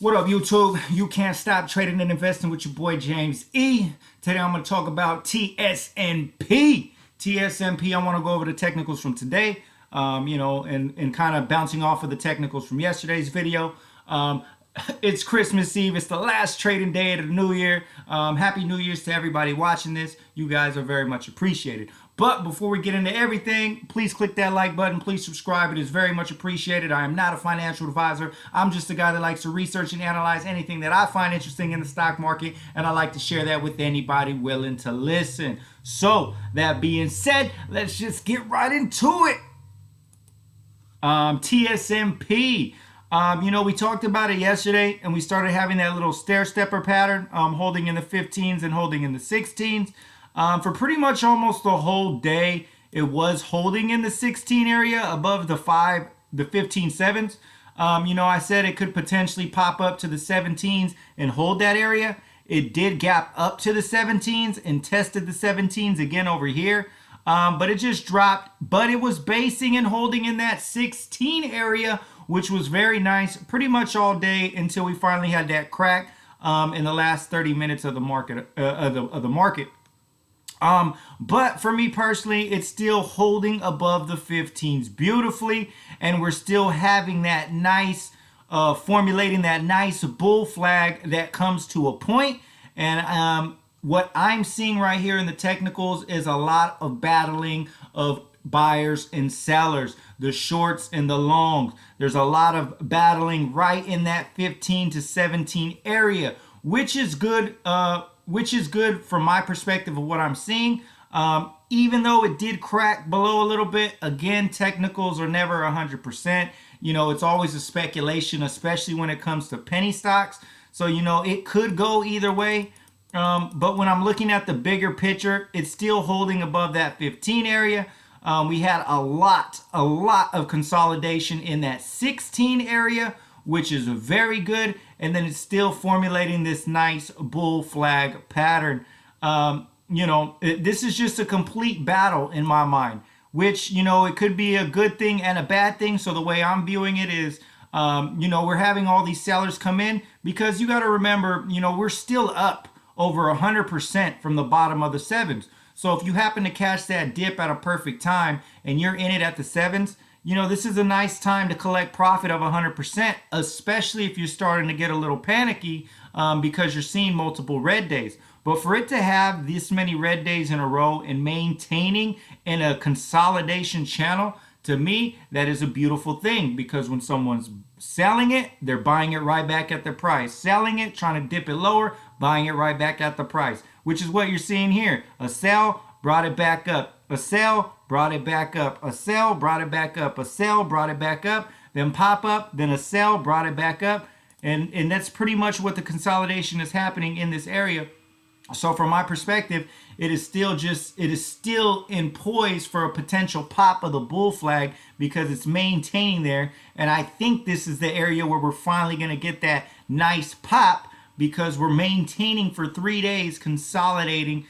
What up, YouTube? You can't stop trading and investing with your boy James E. Today I'm going to talk about TSNP. TSNP, I want to go over the technicals from today, and kind of bouncing off of the technicals from yesterday's video. It's Christmas Eve. It's the last trading day of the new year. Happy New Year's to everybody watching this. You guys are very much appreciated. But before we get into everything, please click that like button. Please subscribe. It is very much appreciated. I am not a financial advisor. I'm just a guy that likes to research and analyze anything that I find interesting in the stock market, and I like to share that with anybody willing to listen. So, that being said, let's just get right into it. TSNP. We talked about it yesterday, and we started having that little stair stepper pattern, holding in the 15s and holding in the 16s. For pretty much almost the whole day, it was holding in the 16 area above the 15 sevens. I said it could potentially pop up to the 17s and hold that area. It did gap up to the 17s and tested the 17s again over here. But it just dropped. But it was basing and holding in that 16 area, which was very nice pretty much all day until we finally had that crack in the last 30 minutes of the market. But for me personally, it's still holding above the 15s beautifully, and we're still having that nice, formulating that nice bull flag that comes to a point. And what I'm seeing right here in the technicals is a lot of battling of buyers and sellers, the shorts and the longs. There's a lot of battling right in that 15 to 17 area, which is good. Which is good from my perspective of what I'm seeing. Even though it did crack below a little bit, again, technicals are never 100%. It's always a speculation, especially when it comes to penny stocks. So, it could go either way. But when I'm looking at the bigger picture, it's still holding above that 15 area. We had a lot of consolidation in that 16 area, which is very good. And then it's still formulating this nice bull flag pattern. This is just a complete battle in my mind, which, it could be a good thing and a bad thing. So the way I'm viewing it is, we're having all these sellers come in because you got to remember, we're still up over 100% from the bottom of the sevens. So if you happen to catch that dip at a perfect time and you're in it at the sevens, this is a nice time to collect profit of 100%, especially if you're starting to get a little panicky because you're seeing multiple red days. But for it to have this many red days in a row and maintaining in a consolidation channel, to me, that is a beautiful thing, because when someone's selling it, they're buying it right back at their price. Selling it, trying to dip it lower, buying it right back at the price, which is what you're seeing here. A sell brought it back up. A sell brought it back up. A sell brought it back up. A sell brought it back up. Then pop up. Then a sell brought it back up. And that's pretty much what the consolidation is happening in this area. So from my perspective, it is still in poise for a potential pop of the bull flag, because it's maintaining there. And I think this is the area where we're finally going to get that nice pop, because we're maintaining for 3 days, consolidating.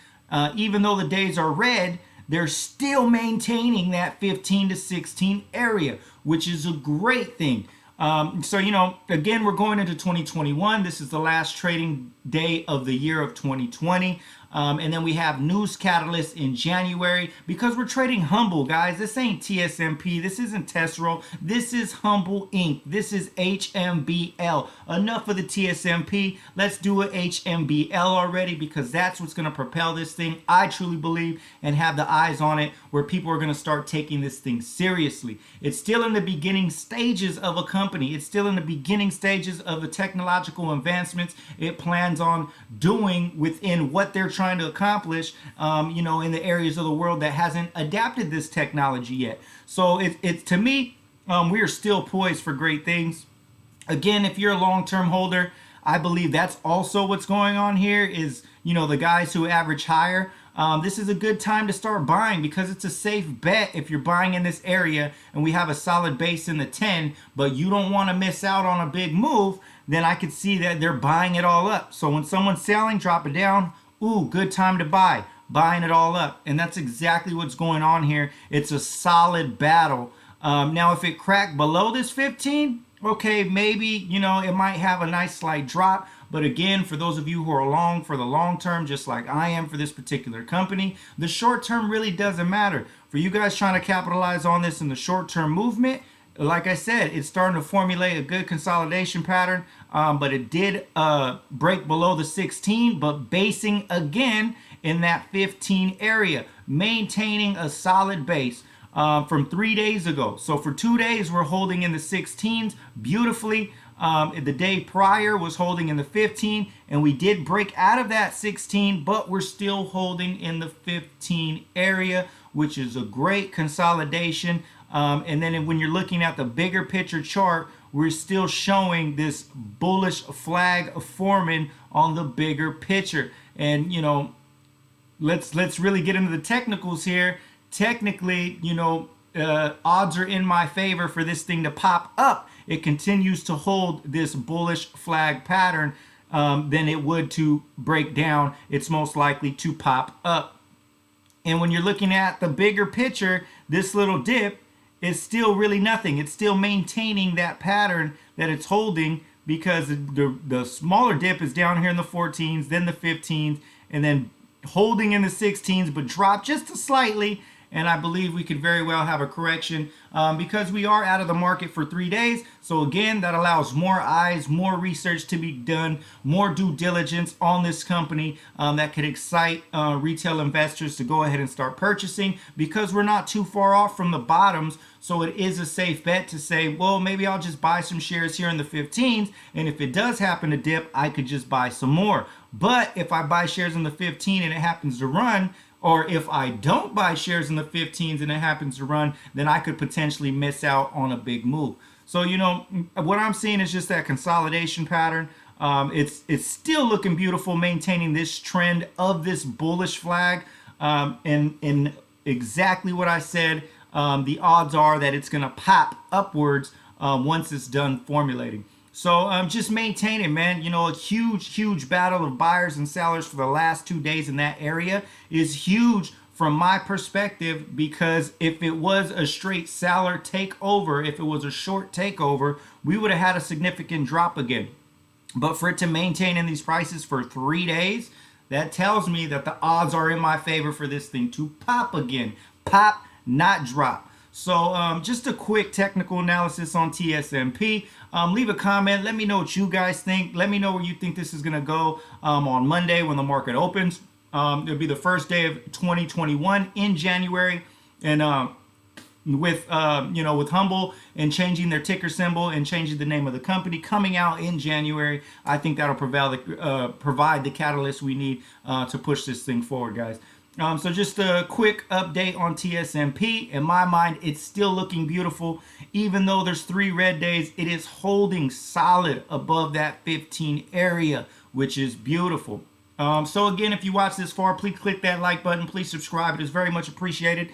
Even though the days are red, they're still maintaining that 15 to 16 area, which is a great thing. Again, we're going into 2021. This is the last trading day of the year of 2020. And then we have news catalysts in January, because we're trading Humble, guys. This ain't TSNP. This isn't Tesoro. This is Humble Inc. This is HMBL. Enough of the TSNP. Let's do a HMBL already, because that's what's going to propel this thing, I truly believe, and have the eyes on it, where people are going to start taking this thing seriously. It's still in the beginning stages of a company. It's still in the beginning stages of the technological advancements it plans on doing within what they're trying to accomplish, in the areas of the world that hasn't adapted this technology yet. So it's to me, we are still poised for great things. Again, if you're a long-term holder, I believe that's also what's going on here is, the guys who average higher. This is a good time to start buying, because it's a safe bet if you're buying in this area and we have a solid base in the 10, but you don't want to miss out on a big move. Then I could see that they're buying it all up. So when someone's selling, drop it down. Ooh, good time to buy. Buying it all up. And that's exactly what's going on here. It's a solid battle. Now, if it cracked below this 15, okay, maybe, it might have a nice slight drop. But again, for those of you who are long for the long term, just like I am for this particular company, the short term really doesn't matter. For you guys trying to capitalize on this in the short term movement, like I said, it's starting to formulate a good consolidation pattern, but it did break below the 16, but basing again in that 15 area, maintaining a solid base from 3 days ago. So for 2 days, we're holding in the 16s beautifully. The day prior was holding in the 15, and we did break out of that 16, but we're still holding in the 15 area, which is a great consolidation. And then when you're looking at the bigger picture chart, we're still showing this bullish flag forming on the bigger picture. And let's really get into the technicals here. Technically, odds are in my favor for this thing to pop up. It continues to hold this bullish flag pattern, than it would to break down. It's most likely to pop up. And when you're looking at the bigger picture, this little dip is still really nothing. It's still maintaining that pattern that it's holding, because the smaller dip is down here in the 14s, then the 15s, and then holding in the 16s, but dropped just slightly. And I believe we could very well have a correction, because we are out of the market for 3 days. So again, that allows more eyes, more research to be done, more due diligence on this company, that could excite retail investors to go ahead and start purchasing, because we're not too far off from the bottoms. So it is a safe bet to say, well, maybe I'll just buy some shares here in the 15s, and if it does happen to dip, I could just buy some more. But if I buy shares in the 15 and it happens to run, or if I don't buy shares in the 15s and it happens to run, then I could potentially miss out on a big move. So, what I'm seeing is just that consolidation pattern. It's still looking beautiful, maintaining this trend of this bullish flag. And exactly what I said, the odds are that it's going to pop upwards once it's done formulating. So just maintain it, man. A huge battle of buyers and sellers for the last 2 days in that area is huge from my perspective, because if it was a straight seller takeover, if it was a short takeover, we would have had a significant drop again. But for it to maintain in these prices for 3 days, that tells me that the odds are in my favor for this thing to pop again. Pop, not drop. So just a quick technical analysis on TSMP. Leave a comment. Let me know what you guys think. Let me know where you think this is going to go on Monday when the market opens. It'll be the first day of 2021 in January. And with Humble and changing their ticker symbol and changing the name of the company coming out in January, I think that'll provide the catalyst we need to push this thing forward, guys. So just a quick update on TSMP. In my mind, it's still looking beautiful. Even though there's 3 red days, it is holding solid above that 15 area, which is beautiful. So again, if you watch this far, please click that like button. Please subscribe. It is very much appreciated.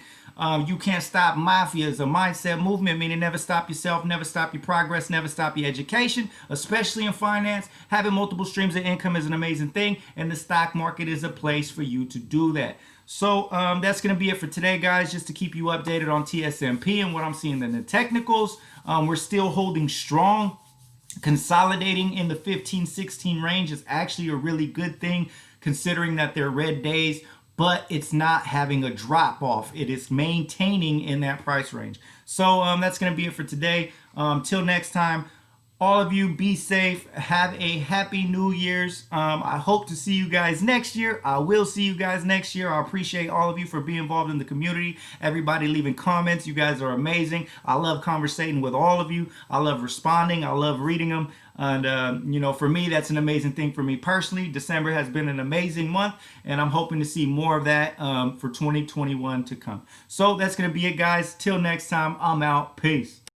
You can't stop mafia is a mindset movement, meaning never stop yourself, never stop your progress, never stop your education, especially in finance. Having multiple streams of income is an amazing thing, and the stock market is a place for you to do that. So that's going to be it for today, guys, just to keep you updated on TSMP and what I'm seeing in the technicals. We're still holding strong. Consolidating in the 15-16 range is actually a really good thing, considering that they're red days, but it's not having a drop off. It is maintaining in that price range. So that's going to be it for today. Till next time, all of you be safe. Have a happy New Year's. I hope to see you guys next year. I will see you guys next year. I appreciate all of you for being involved in the community. Everybody leaving comments. You guys are amazing. I love conversating with all of you. I love responding. I love reading them. And, for me, that's an amazing thing for me personally. December has been an amazing month, and I'm hoping to see more of that for 2021 to come. So that's going to be it, guys. Till next time, I'm out. Peace.